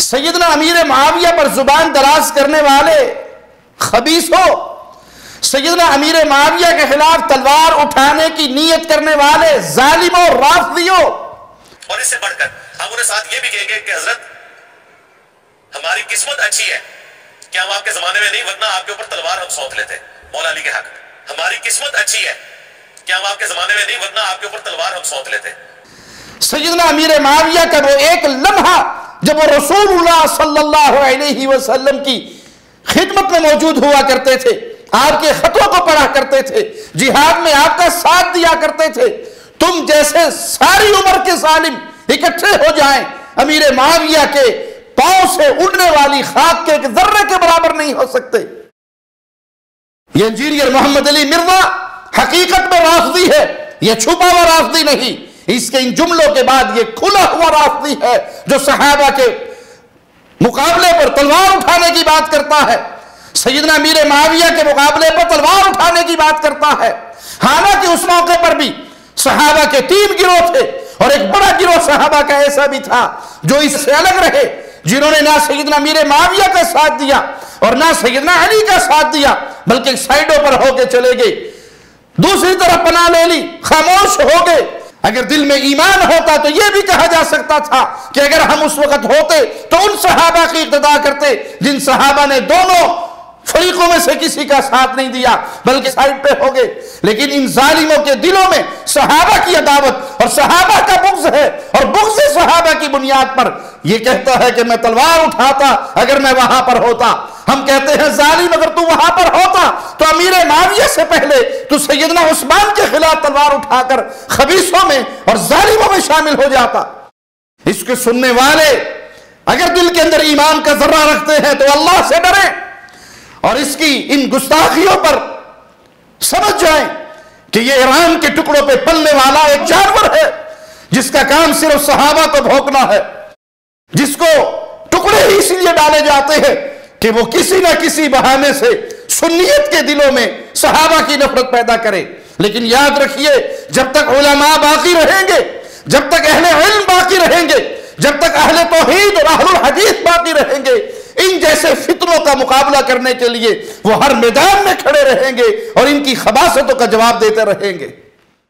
سیدنا امیر معاویہ پر زبان دراز کرنے والے خبیثوں، سیدنا امیر معاویہ کے خلاف تلوار اٹھانے کی نیت کرنے والے ظالموں، رافضیوں، اور اس سے بڑھ کر ہم انہیں ساتھ یہ بھی کہیں گے کہ حضرت ہماری قسمت اچھی ہے کہ ہم آپ کے زمانے میں نہیں، ورنہ آپ کے اوپر تلوار ہم سونت لیتے مولا علی کے حق۔ ہماری قسمت اچھی ہے کہ ہم آپ کے زمانے میں نہیں، ورنہ آپ کے اوپر تلوار ہم سونت لیتے۔ سیدنا امیر معاویہ کا وہ ایک لمحہ جب وہ رسول اللہ صلی اللہ علیہ وسلم کی خدمت میں موجود ہوا کرتے تھے، آپ کے خطوں کو پڑھا کرتے تھے، جہاد میں آپ کا ساتھ دیا کرتے تھے، تم جیسے ساری عمر کے ظالم اکٹھے ہو جائیں امیر معاویہ کے پاؤں سے اڑنے والی خاک کے ایک ذرے کے برابر نہیں ہو سکتے۔ یہ انجینئر محمد علی مرزا حقیقت میں رافضی ہے، یہ چھپا ہوا رافضی نہیں، اس کے ان جملوں کے بعد یہ کھلا ہوا رافضی ہے جو صحابہ کے مقابلے پر تلوار اٹھانے کی بات کرتا ہے، سیدنا امیر معاویہ کے مقابلے پر تلوار اٹھانے کی بات کرتا ہے۔ حالانکہ اس موقع پر بھی صحابہ کے 3 گروہ تھے، اور ایک بڑا گروہ صحابہ کا ایسا بھی تھا جو اس سے الگ رہے، جنہوں نے نہ سیدنا امیر معاویہ کا ساتھ دیا اور نہ سیدنا علی کا ساتھ دیا، بلکہ سائیڈوں پر ہو کے چلے گئے، دوسری طرف پناہ لے لی، خاموش ہو گئے۔ اگر دل میں ایمان ہوتا تو یہ بھی کہا جا سکتا تھا کہ اگر ہم اس وقت ہوتے تو ان صحابہ کی اقتداء کرتے جن صحابہ نے دونوں فریقوں میں سے کسی کا ساتھ نہیں دیا بلکہ سائڈ پہ ہو گئے۔ لیکن ان ظالموں کے دلوں میں صحابہ کی عداوت اور صحابہ کا بغض ہے، اور بغض صحابہ کی بنیاد پر یہ کہتا ہے کہ میں تلوار اٹھاتا اگر میں وہاں پر ہوتا۔ ہم کہتے ہیں ظالم اگر تو وہاں پر ہوتا تو امیر معاویہ سے پہلے تو سیدنا عثمان کے خلاف تلوار اٹھا کر خبیثوں میں اور ظالموں میں شامل ہو جاتا۔ اس کے سننے والے اگر دل کے اندر ایمان کا ذرہ رکھتے ہیں تو اللہ سے ڈریں اور اس کی ان گستاخیوں پر سمجھ جائیں کہ یہ ایران کے ٹکڑوں پہ پلنے والا ایک جانور ہے جس کا کام صرف صحابہ کو بھونکنا ہے، جس کو ٹکڑے ہی اس لیے ڈالے جاتے ہیں کہ وہ کسی نہ کسی بہانے سے سنیت کے دلوں میں صحابہ کی نفرت پیدا کرے۔ لیکن یاد رکھیے جب تک علماء باقی رہیں گے، جب تک اہل علم باقی رہیں گے، جب تک اہل توحید اور اہل الحدیث باقی رہیں گے، ان جیسے فتنوں کا مقابلہ کرنے کے لیے وہ ہر میدان میں کھڑے رہیں گے اور ان کی خباثتوں کا جواب دیتے رہیں گے۔